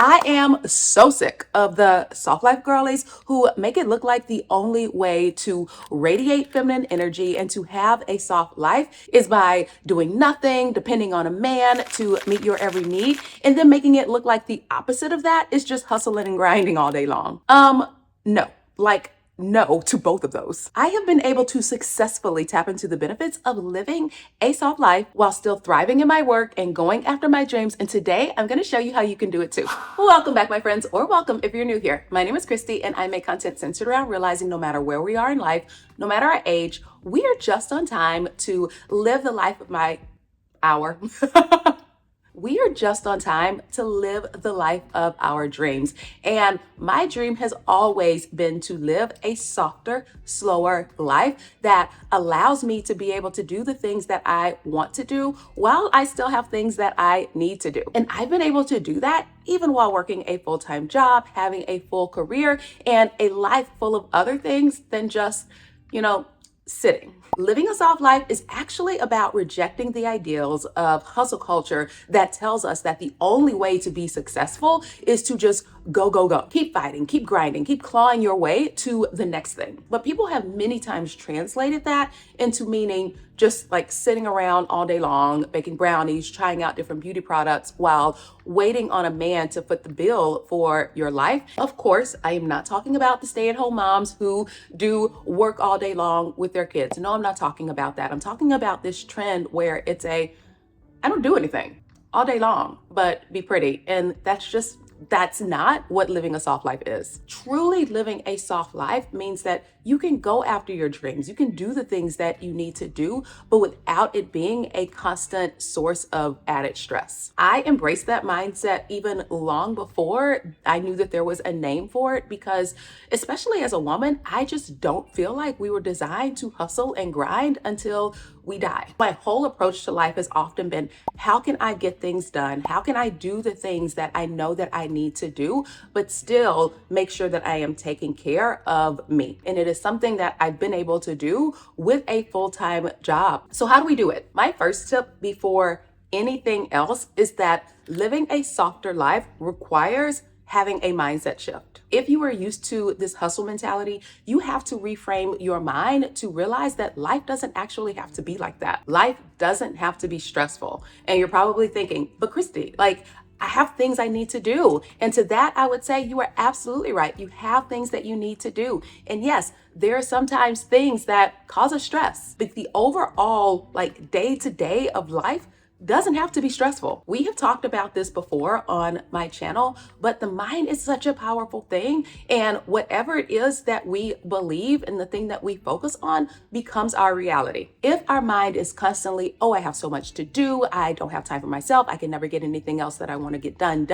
I am so sick of the soft life girlies who make it look like the only way to radiate feminine energy and to have a soft life is by doing nothing, depending on a man to meet your every need, and then making it look like the opposite of that is just hustling and grinding all day long. No, like no to both of those. I have been able to successfully tap into the benefits of living a soft life while still thriving in my work and going after my dreams. And today I'm going to show you how you can do it too. Welcome back, my friends, or welcome if you're new here. My name is Christy and I make content centered around realizing no matter where we are in life, no matter our age, we are just on time to live the life of our we are just on time to live the life of our dreams. And my dream has always been to live a softer, slower life that allows me to be able to do the things that I want to do while I still have things that I need to do. And I've been able to do that even while working a full-time job, having a full career, and a life full of other things than just, sitting. Living a soft life is actually about rejecting the ideals of hustle culture that tells us that the only way to be successful is to just go, go, go. Keep fighting, keep grinding, keep clawing your way to the next thing. But people have many times translated that into meaning just like sitting around all day long, baking brownies, trying out different beauty products while waiting on a man to foot the bill for your life. Of course, I am not talking about the stay-at-home moms who do work all day long with their kids. No, I'm not talking about that. I'm talking about this trend where it's I don't do anything all day long, but be pretty. And that's not what living a soft life is. Truly living a soft life means that you can go after your dreams. You can do the things that you need to do, but without it being a constant source of added stress. I embraced that mindset even long before I knew that there was a name for it, because especially as a woman, I just don't feel like we were designed to hustle and grind until we die. My whole approach to life has often been, how can I get things done? How can I do the things that I know that I need to do, but still make sure that I am taking care of me? And it is something that I've been able to do with a full-time job. So how do we do it? My first tip before anything else is that living a softer life requires having a mindset shift. If you are used to this hustle mentality, you have to reframe your mind to realize that life doesn't actually have to be like that. Life doesn't have to be stressful. And you're probably thinking, but Christy, I have things I need to do. And to that, I would say you are absolutely right. You have things that you need to do. And yes, there are sometimes things that cause us stress, but the overall day to day of life doesn't have to be stressful. We have talked about this before on my channel, but the mind is such a powerful thing. And whatever it is that we believe and the thing that we focus on becomes our reality. If our mind is constantly, oh, I have so much to do, I don't have time for myself, I can never get anything else that I want to get done,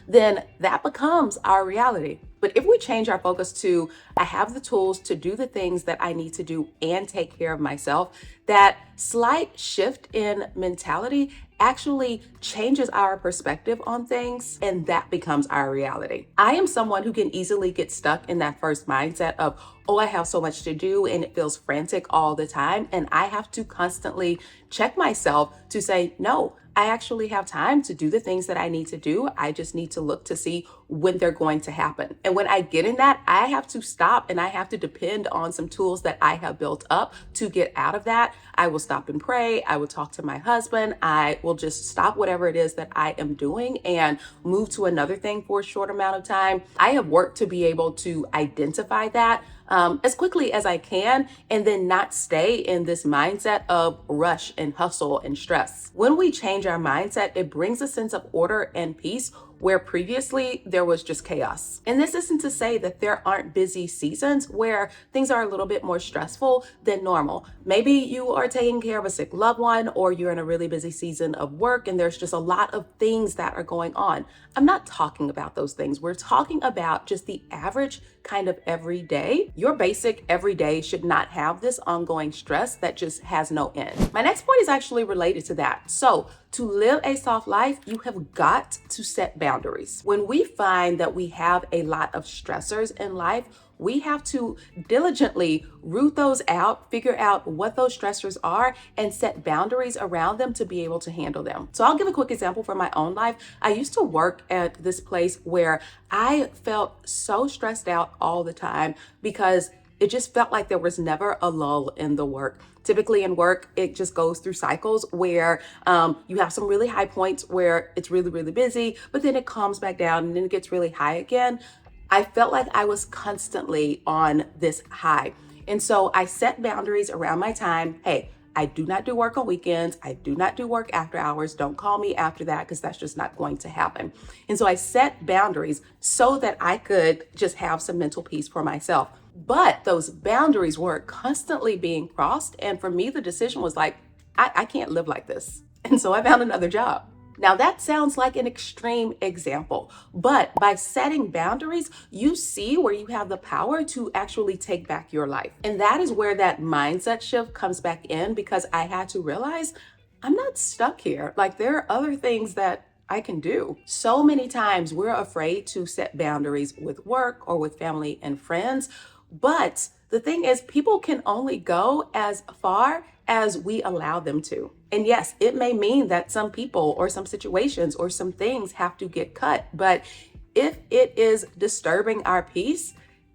then that becomes our reality. But if we change our focus to, I have the tools to do the things that I need to do and take care of myself, that slight shift in mentality actually changes our perspective on things, and that becomes our reality. I am someone who can easily get stuck in that first mindset of, oh, I have so much to do and it feels frantic all the time. And I have to constantly check myself to say, no, I actually have time to do the things that I need to do. I just need to look to see when they're going to happen. And when I get in that, I have to stop and I have to depend on some tools that I have built up to get out of that. I will stop and pray. I will talk to my husband. I will just stop whatever it is that I am doing and move to another thing for a short amount of time. I have worked to be able to identify that as quickly as I can, and then not stay in this mindset of rush and hustle and stress. When we change our mindset, it brings a sense of order and peace where previously there was just chaos. And this isn't to say that there aren't busy seasons where things are a little bit more stressful than normal. Maybe you are taking care of a sick loved one, or you're in a really busy season of work and there's just a lot of things that are going on. I'm not talking about those things. We're talking about just the average kind of everyday. Your basic everyday should not have this ongoing stress that just has no end. My next point is actually related to that. So to live a soft life, you have got to set boundaries. When we find that we have a lot of stressors in life, we have to diligently root those out, figure out what those stressors are, and set boundaries around them to be able to handle them. So I'll give a quick example from my own life. I used to work at this place where I felt so stressed out all the time because it just felt like there was never a lull in the work. Typically in work, it just goes through cycles where you have some really high points where it's really, really busy, but then it calms back down and then it gets really high again. I felt like I was constantly on this high. And so I set boundaries around my time. Hey, I do not do work on weekends. I do not do work after hours. Don't call me after that because that's just not going to happen. And so I set boundaries so that I could just have some mental peace for myself. But those boundaries were constantly being crossed. And for me, the decision was like, I can't live like this. And so I found another job. Now that sounds like an extreme example, but by setting boundaries, you see where you have the power to actually take back your life. And that is where that mindset shift comes back in, because I had to realize I'm not stuck here. Like, there are other things that I can do. So many times we're afraid to set boundaries with work or with family and friends. But the thing is, people can only go as far as we allow them to. And yes, it may mean that some people or some situations or some things have to get cut. But if it is disturbing our peace,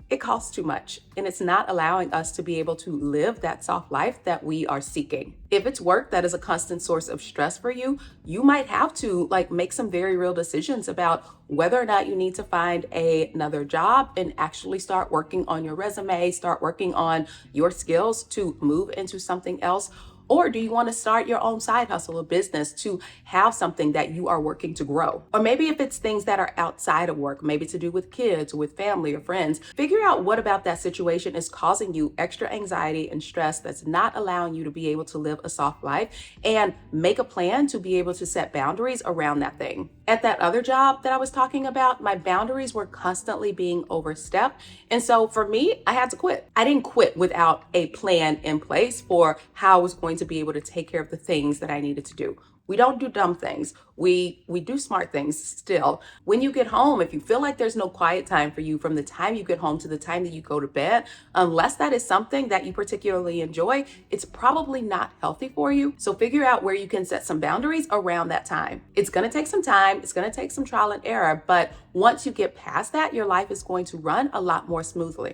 it costs too much, and it's not allowing us to be able to live that soft life that we are seeking. If it's work that is a constant source of stress for you, you might have to make some very real decisions about whether or not you need to find another job and actually start working on your resume, start working on your skills to move into something else. Or do you want to start your own side hustle or business to have something that you are working to grow? Or maybe if it's things that are outside of work, maybe to do with kids or with family or friends, figure out what about that situation is causing you extra anxiety and stress that's not allowing you to be able to live a soft life, and make a plan to be able to set boundaries around that thing. At that other job that I was talking about, my boundaries were constantly being overstepped. And so for me, I had to quit. I didn't quit without a plan in place for how I was going to be able to take care of the things that I needed to do. We don't do dumb things. We do smart things still. When you get home, if you feel like there's no quiet time for you from the time you get home to the time that you go to bed, unless that is something that you particularly enjoy, it's probably not healthy for you. So figure out where you can set some boundaries around that time. It's going to take some time. It's going to take some trial and error. But once you get past that, your life is going to run a lot more smoothly.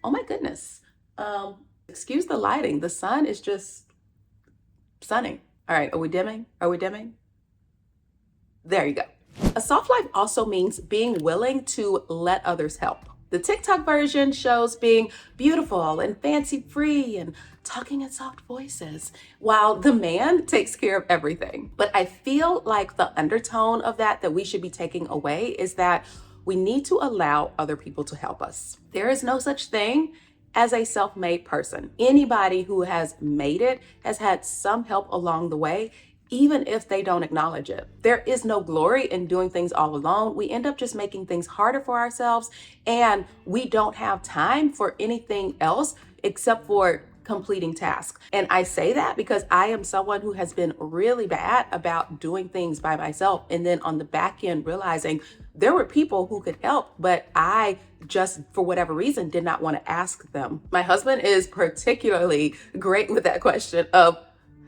Oh my goodness. Excuse the lighting. The sun is just sunning. All right, are we dimming? Are we dimming? There you go. A soft life also means being willing to let others help. The TikTok version shows being beautiful and fancy free and talking in soft voices, while the man takes care of everything. But I feel like the undertone of that we should be taking away is that we need to allow other people to help us. There is no such thing as a self-made person. Anybody who has made it has had some help along the way, even if they don't acknowledge it. There is no glory in doing things all alone. We end up just making things harder for ourselves, and we don't have time for anything else except for completing tasks. And I say that because I am someone who has been really bad about doing things by myself, and then on the back end realizing there were people who could help, but I just, for whatever reason, did not want to ask them. My husband is particularly great with that question of,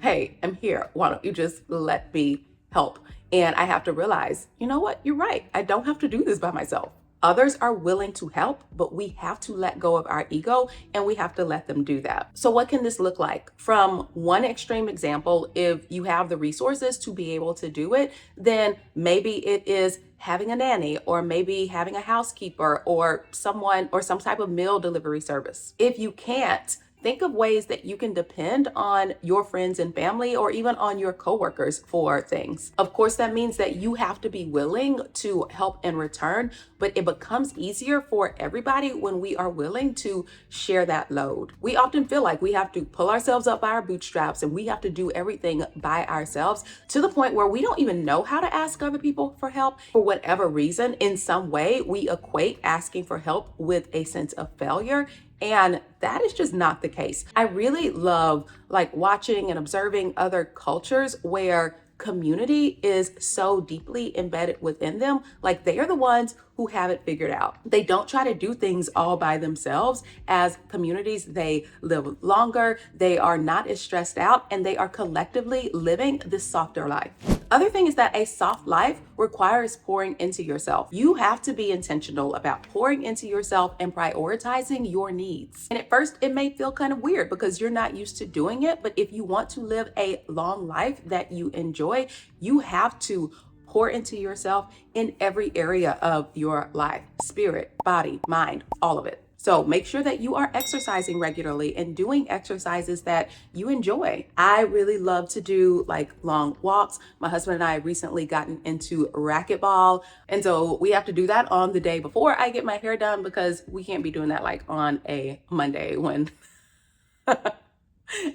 hey, I'm here. Why don't you just let me help? And I have to realize, you know what? You're right. I don't have to do this by myself. Others are willing to help, but we have to let go of our ego and we have to let them do that. So what can this look like? From one extreme example, if you have the resources to be able to do it, then maybe it is having a nanny, or maybe having a housekeeper, or someone, or some type of meal delivery service. If you can't, think of ways that you can depend on your friends and family, or even on your coworkers for things. Of course, that means that you have to be willing to help in return, but it becomes easier for everybody when we are willing to share that load. We often feel like we have to pull ourselves up by our bootstraps and we have to do everything by ourselves, to the point where we don't even know how to ask other people for help. For whatever reason, in some way, we equate asking for help with a sense of failure. And that is just not the case. I really love watching and observing other cultures where community is so deeply embedded within them. Like they are the ones who have it figured out. They don't try to do things all by themselves. As communities, they live longer, they are not as stressed out, and they are collectively living this softer life. Other thing is that a soft life requires pouring into yourself. You have to be intentional about pouring into yourself and prioritizing your needs. And at first, it may feel kind of weird because you're not used to doing it. But if you want to live a long life that you enjoy, you have to pour into yourself in every area of your life: spirit, body, mind, all of it. So make sure that you are exercising regularly and doing exercises that you enjoy. I really love to do like long walks. My husband and I recently gotten into racquetball. And so we have to do that on the day before I get my hair done because we can't be doing that like on a Monday when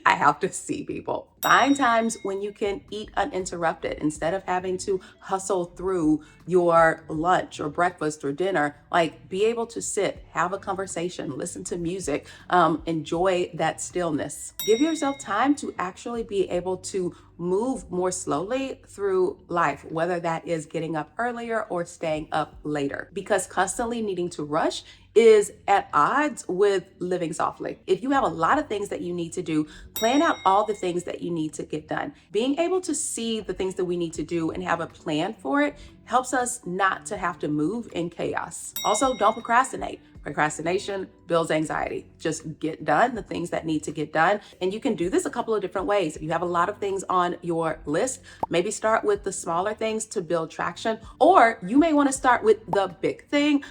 I have to see people. Find times when you can eat uninterrupted instead of having to hustle through your lunch or breakfast or dinner. Like, be able to sit, have a conversation, listen to music, enjoy that stillness. Give yourself time to actually be able to move more slowly through life, whether that is getting up earlier or staying up later, because constantly needing to rush is at odds with living softly. If you have a lot of things that you need to do, plan out all the things that you need to get done. Being able to see the things that we need to do and have a plan for it helps us not to have to move in chaos. Also, don't procrastinate. Procrastination builds anxiety. Just get done the things that need to get done. And you can do this a couple of different ways. If you have a lot of things on your list, maybe start with the smaller things to build traction, or you may want to start with the big thing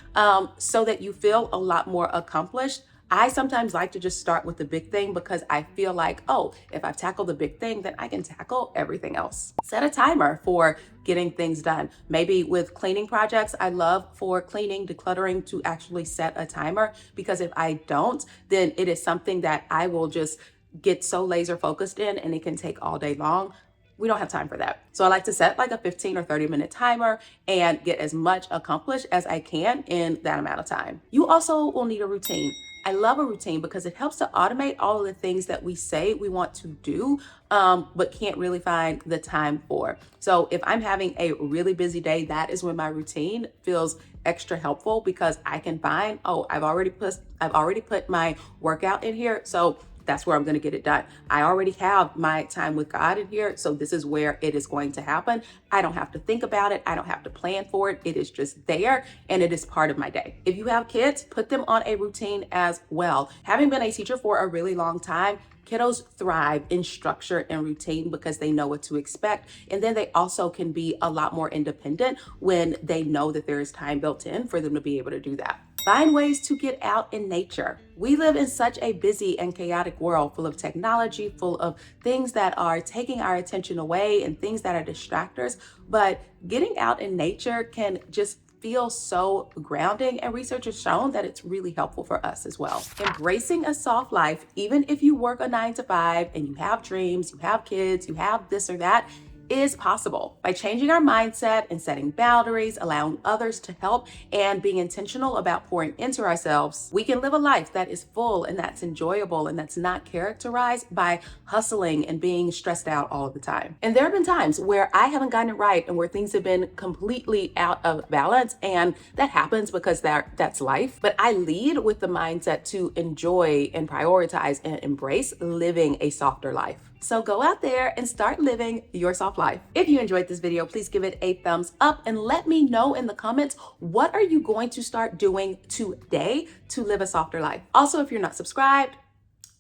so that you feel a lot more accomplished. I sometimes like to just start with the big thing because I feel like, oh, if I tackle the big thing, then I can tackle everything else. Set a timer for getting things done. Maybe with cleaning projects, I love for cleaning, decluttering to actually set a timer, because if I don't, then it is something that I will just get so laser focused in and it can take all day long. We don't have time for that. So I like to set like a 15 or 30-minute timer and get as much accomplished as I can in that amount of time. You also will need a routine. I love a routine because it helps to automate all of the things that we say we want to do, but can't really find the time for. So if I'm having a really busy day, that is when my routine feels extra helpful, because I can find, oh, I've already put my workout in here. So that's where I'm going to get it done. I already have my time with God in here, so this is where it is going to happen. I don't have to think about it. I don't have to plan for it. It is just there, and it is part of my day. If you have kids, put them on a routine as well. Having been a teacher for a really long time, kiddos thrive in structure and routine because they know what to expect. And then they also can be a lot more independent when they know that there is time built in for them to be able to do that. Find ways to get out in nature. We live in such a busy and chaotic world, full of technology, full of things that are taking our attention away and things that are distractors. But getting out in nature can just feel so grounding, and research has shown that it's really helpful for us as well. Embracing a soft life, even if you work a 9 to 5 and you have dreams, you have kids, you have this or that, is possible. By changing our mindset and setting boundaries, allowing others to help, and being intentional about pouring into ourselves, we can live a life that is full and that's enjoyable and that's not characterized by hustling and being stressed out all of the time. And there have been times where I haven't gotten it right and where things have been completely out of balance, and that happens because that's life. But I lead with the mindset to enjoy and prioritize and embrace living a softer life. So go out there and start living your soft life. If you enjoyed this video, please give it a thumbs up and let me know in the comments, what are you going to start doing today to live a softer life? Also, if you're not subscribed,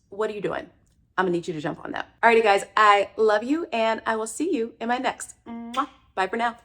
what are you doing? I'm gonna need you to jump on that. Alrighty guys, I love you and I will see you in my next. Bye for now.